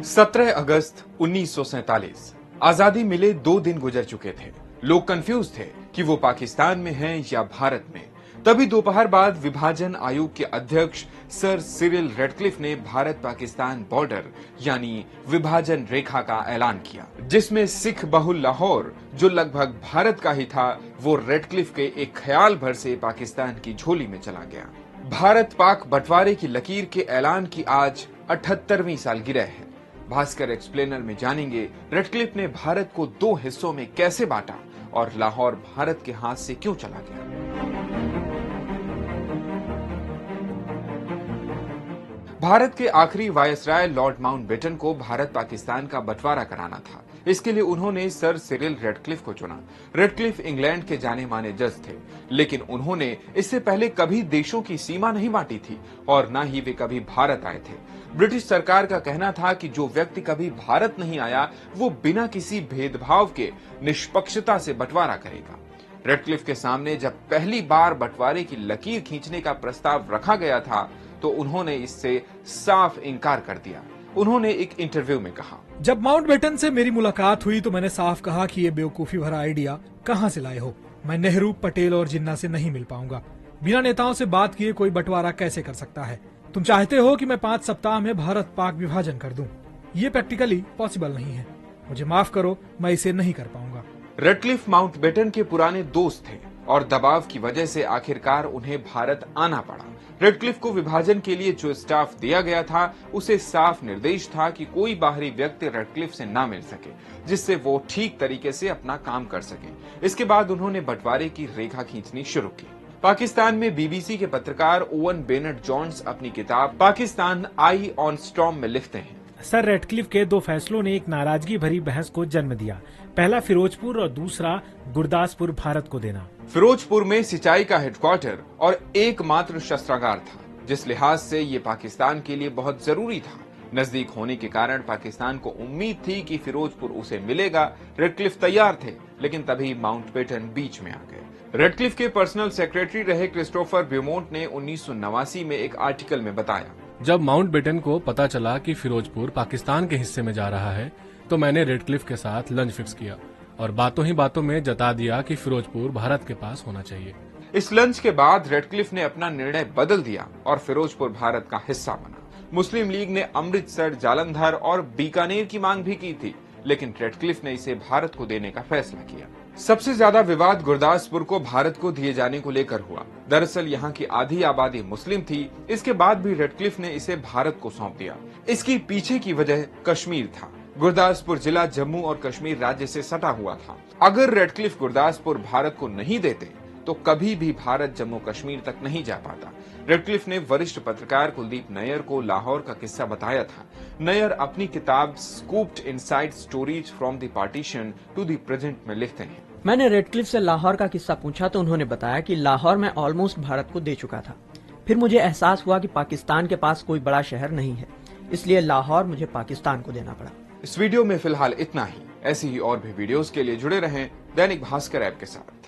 17 अगस्त 1947 आजादी मिले 2 दिन गुजर चुके थे। लोग कंफ्यूज थे कि वो पाकिस्तान में हैं या भारत में। तभी दोपहर बाद विभाजन आयोग के अध्यक्ष सर सिरिल रेडक्लिफ ने भारत पाकिस्तान बॉर्डर यानी विभाजन रेखा का ऐलान किया, जिसमें सिख बहुल लाहौर जो लगभग भारत का ही था, वो रेडक्लिफ के एक ख्याल भर से पाकिस्तान की झोली में चला गया। भारत पाक बंटवारे की लकीर के ऐलान की आज 78वीं सालगिरह है। भास्कर एक्सप्लेनर में जानेंगे रेडक्लिफ ने भारत को 2 हिस्सों में कैसे बांटा और लाहौर भारत के हाथ से क्यों चला गया। भारत के आखिरी वायसराय लॉर्ड माउंटबेटन को भारत पाकिस्तान का बंटवारा कराना था। इसके लिए उन्होंने सर सिरिल रेडक्लिफ को चुना। रेडक्लिफ इंग्लैंड के जाने माने जज थे, लेकिन उन्होंने इससे पहले कभी देशों की सीमा नहीं बांटी थी और न ही वे कभी भारत आए थे। ब्रिटिश सरकार का कहना था कि जो व्यक्ति कभी भारत नहीं आया वो बिना किसी भेदभाव के निष्पक्षता से बंटवारा करेगा। रेडक्लिफ के सामने जब पहली बार बंटवारे की लकीर खींचने का प्रस्ताव रखा गया था तो उन्होंने इससे साफ इनकार कर दिया। उन्होंने एक इंटरव्यू में कहा, जब माउंटबेटन से मेरी मुलाकात हुई तो मैंने साफ कहा कि ये बेवकूफी भरा आइडिया कहां से लाए हो। मैं नेहरू, पटेल और जिन्ना से नहीं मिल पाऊंगा। बिना नेताओं से बात किए कोई बंटवारा कैसे कर सकता है। तुम चाहते हो कि मैं 5 सप्ताह में भारत पाक विभाजन कर दूं। ये प्रैक्टिकली पॉसिबल नहीं है। मुझे माफ करो, मैं इसे नहीं कर पाऊंगा। रेडक्लिफ माउंटबेटन के पुराने दोस्त थे और दबाव की वजह से आखिरकार उन्हें भारत आना पड़ा। रेडक्लिफ को विभाजन के लिए जो स्टाफ दिया गया था उसे साफ निर्देश था कि कोई बाहरी व्यक्ति रेडक्लिफ से ना मिल सके, जिससे वो ठीक तरीके से अपना काम कर सके। इसके बाद उन्होंने बंटवारे की रेखा खींचनी शुरू की। पाकिस्तान में बीबीसी के पत्रकार ओवन बेनेट जॉन्स अपनी किताब पाकिस्तान आई ऑन स्टॉर्म में लिखते हैं, सर रेडक्लिफ के 2 फैसलों ने एक नाराजगी भरी बहस को जन्म दिया। पहला फिरोजपुर और दूसरा गुरदासपुर भारत को देना। फिरोजपुर में सिंचाई का हेडक्वार्टर और एकमात्र शस्त्रागार था, जिस लिहाज से ये पाकिस्तान के लिए बहुत जरूरी था। नजदीक होने के कारण पाकिस्तान को उम्मीद थी कि फिरोजपुर उसे मिलेगा। रेडक्लिफ तैयार थे, लेकिन तभी माउंटबेटन बीच में आ गए। रेडक्लिफ के पर्सनल सेक्रेटरी रहे क्रिस्टोफर ब्यूमोंट ने 1989 में एक आर्टिकल में बताया, जब माउंटबेटन को पता चला कि फिरोजपुर पाकिस्तान के हिस्से में जा रहा है तो मैंने रेडक्लिफ के साथ लंच फिक्स किया और बातों ही बातों में जता दिया कि फिरोजपुर भारत के पास होना चाहिए। इस लंच के बाद रेडक्लिफ ने अपना निर्णय बदल दिया और फिरोजपुर भारत का हिस्सा बना। मुस्लिम लीग ने अमृतसर, जालंधर और बीकानेर की मांग भी की थी, लेकिन रेडक्लिफ ने इसे भारत को देने का फैसला किया। सबसे ज्यादा विवाद गुरदासपुर को भारत को दिए जाने को लेकर हुआ। दरअसल यहाँ की आधी आबादी मुस्लिम थी। इसके बाद भी रेडक्लिफ ने इसे भारत को सौंप दिया। इसकी पीछे की वजह कश्मीर था। गुरदासपुर जिला जम्मू और कश्मीर राज्य से सटा हुआ था। अगर रेडक्लिफ गुरदासपुर भारत को नहीं देते तो कभी भी भारत जम्मू कश्मीर तक नहीं जा पाता। रेडक्लिफ ने वरिष्ठ पत्रकार कुलदीप नैयर को लाहौर का किस्सा बताया था। नैयर अपनी किताब scooped inside stories from the partition to the present में लिखते हैं, मैंने रेडक्लिफ से लाहौर का किस्सा पूछा तो उन्होंने बताया कि लाहौर में ऑलमोस्ट भारत को दे चुका था। फिर मुझे एहसास हुआ कि पाकिस्तान के पास कोई बड़ा शहर नहीं है, इसलिए लाहौर मुझे पाकिस्तान को देना पड़ा। इस वीडियो में फिलहाल इतना ही। ऐसी ही और भी वीडियोस के लिए जुड़े रहें दैनिक भास्कर ऐप के साथ।